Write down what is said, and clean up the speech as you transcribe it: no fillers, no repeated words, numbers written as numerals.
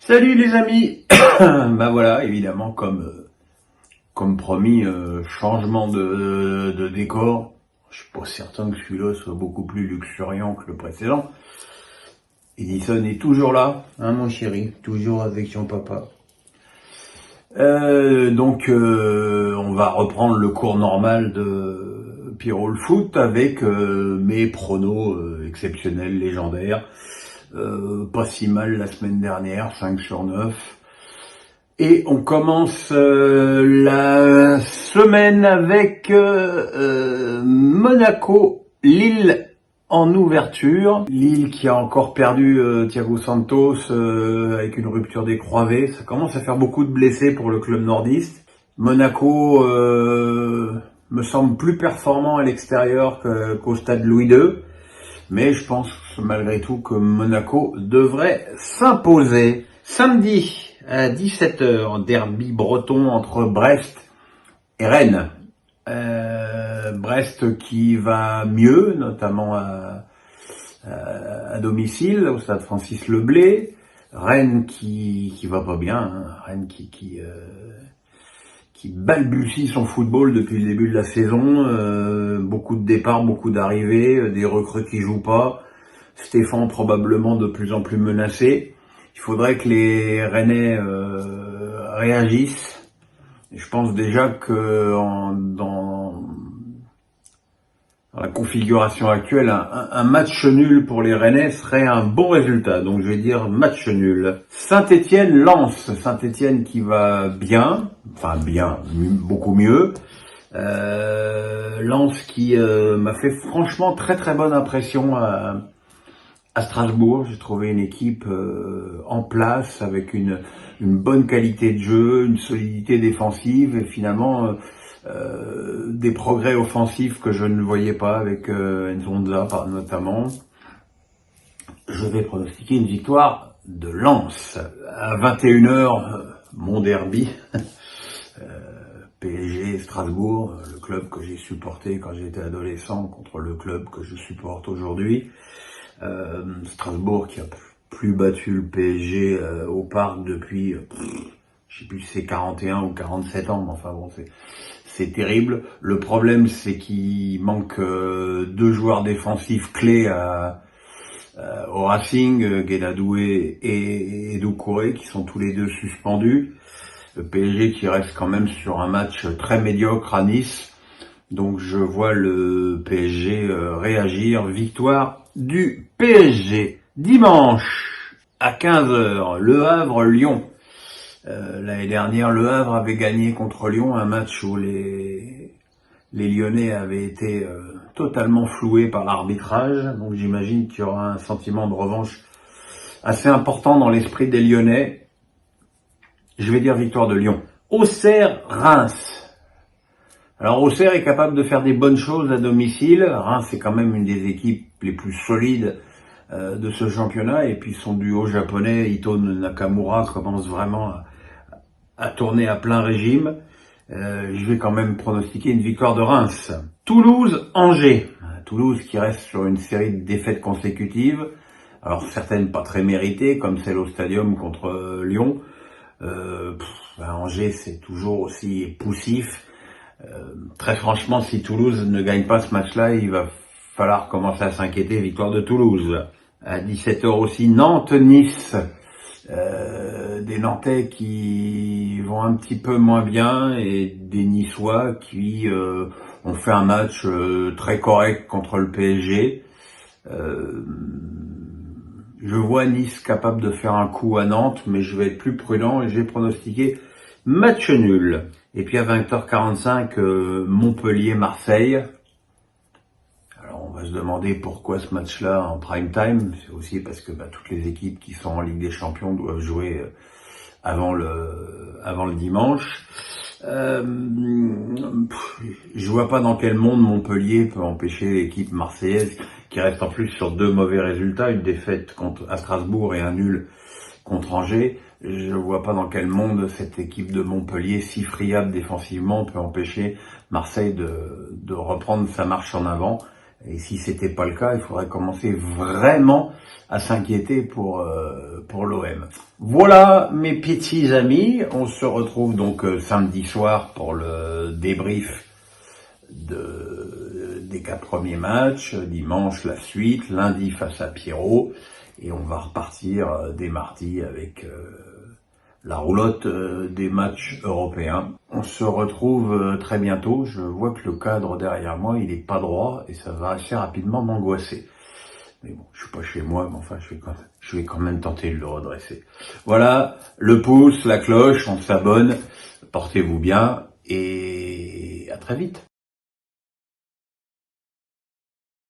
Salut les amis. Ben voilà, évidemment, comme promis, changement de décor. Je suis pas certain que celui-là soit beaucoup plus luxuriant que le précédent. Edison est toujours là, hein mon chéri, toujours avec son papa. On va reprendre le cours normal de Pierrot le foot avec mes pronos exceptionnels, légendaires. Pas si mal la semaine dernière, 5 sur 9. Et on commence la semaine avec Monaco-Lille en ouverture. Lille qui a encore perdu Thiago Santos avec une rupture des croisés. Ça commence à faire beaucoup de blessés pour le club nordiste. Monaco me semble plus performant à l'extérieur qu'au stade Louis II. Mais je pense malgré tout que Monaco devrait s'imposer. Samedi à 17h, derby breton entre Brest et Rennes. Brest qui va mieux, notamment à domicile, au stade Francis Leblay. Rennes qui va pas bien, hein. Rennes qui balbutie son football depuis le début de la saison. Beaucoup de départs, beaucoup d'arrivées, des recrues qui jouent pas. Stéphane probablement de plus en plus menacé. Il faudrait que les Rennais réagissent. Et je pense déjà que dans la configuration actuelle, un match nul pour les Rennais serait un bon résultat. Donc je vais dire match nul. Saint-Étienne-Lens. Saint-Étienne qui va bien, enfin bien, beaucoup mieux. Lens qui m'a fait franchement très très bonne impression à Strasbourg. J'ai trouvé une équipe en place avec une bonne qualité de jeu, une solidité défensive et finalement des progrès offensifs que je ne voyais pas avec Nzonza notamment. Je vais pronostiquer une victoire de Lens à 21h, mon derby. PSG Strasbourg, le club que j'ai supporté quand j'étais adolescent contre le club que je supporte aujourd'hui. Strasbourg qui a plus battu le PSG au parc depuis, je sais plus si c'est 41 ou 47 ans, mais enfin bon, c'est terrible. Le problème, c'est qu'il manque deux joueurs défensifs clés au Racing, Guédadoué et Doucouré, qui sont tous les deux suspendus. Le PSG qui reste quand même sur un match très médiocre à Nice. Donc je vois le PSG réagir. Victoire du PSG. Dimanche à 15h, Le Havre-Lyon. L'année dernière, Le Havre avait gagné contre Lyon, un match où les Lyonnais avaient été totalement floués par l'arbitrage. Donc j'imagine qu'il y aura un sentiment de revanche assez important dans l'esprit des Lyonnais. Je vais dire victoire de Lyon. Auxerre-Reims. Alors Auxerre est capable de faire des bonnes choses à domicile. Reims c'est quand même une des équipes les plus solides de ce championnat. Et puis son duo japonais, Ito Nakamura, commence vraiment à tourner à plein régime. Je vais quand même pronostiquer une victoire de Reims. Toulouse-Angers. Toulouse qui reste sur une série de défaites consécutives. Alors certaines pas très méritées, comme celle au Stadium contre Lyon. Angers c'est toujours aussi poussif. Très franchement, si Toulouse ne gagne pas ce match-là, il va falloir commencer à s'inquiéter. Victoire de Toulouse. À 17h aussi, Nantes-Nice. Des Nantais qui vont un petit peu moins bien et des Niçois qui ont fait un match très correct contre le PSG. Je vois Nice capable de faire un coup à Nantes, mais je vais être plus prudent et j'ai pronostiqué match nul. Et puis à 20h45, Montpellier-Marseille. Alors on va se demander pourquoi ce match-là en prime time. C'est aussi parce que toutes les équipes qui sont en Ligue des Champions doivent jouer avant le dimanche. Je vois pas dans quel monde Montpellier peut empêcher l'équipe marseillaise, qui reste en plus sur deux mauvais résultats, une défaite à Strasbourg et un nul contre Angers. Je vois pas dans quel monde cette équipe de Montpellier, si friable défensivement, peut empêcher Marseille de reprendre sa marche en avant. Et si c'était pas le cas, il faudrait commencer vraiment à s'inquiéter pour l'OM. Voilà mes petits amis, on se retrouve donc samedi soir pour le débrief des 4 premiers matchs, dimanche la suite, lundi face à Pierrot, et on va repartir dès mardi avec la roulotte des matchs européens. On se retrouve très bientôt. Je vois que le cadre derrière moi, il est pas droit et ça va assez rapidement m'angoisser. Mais bon, je suis pas chez moi, mais enfin, je vais quand même tenter de le redresser. Voilà, le pouce, la cloche, on s'abonne, portez-vous bien et à très vite.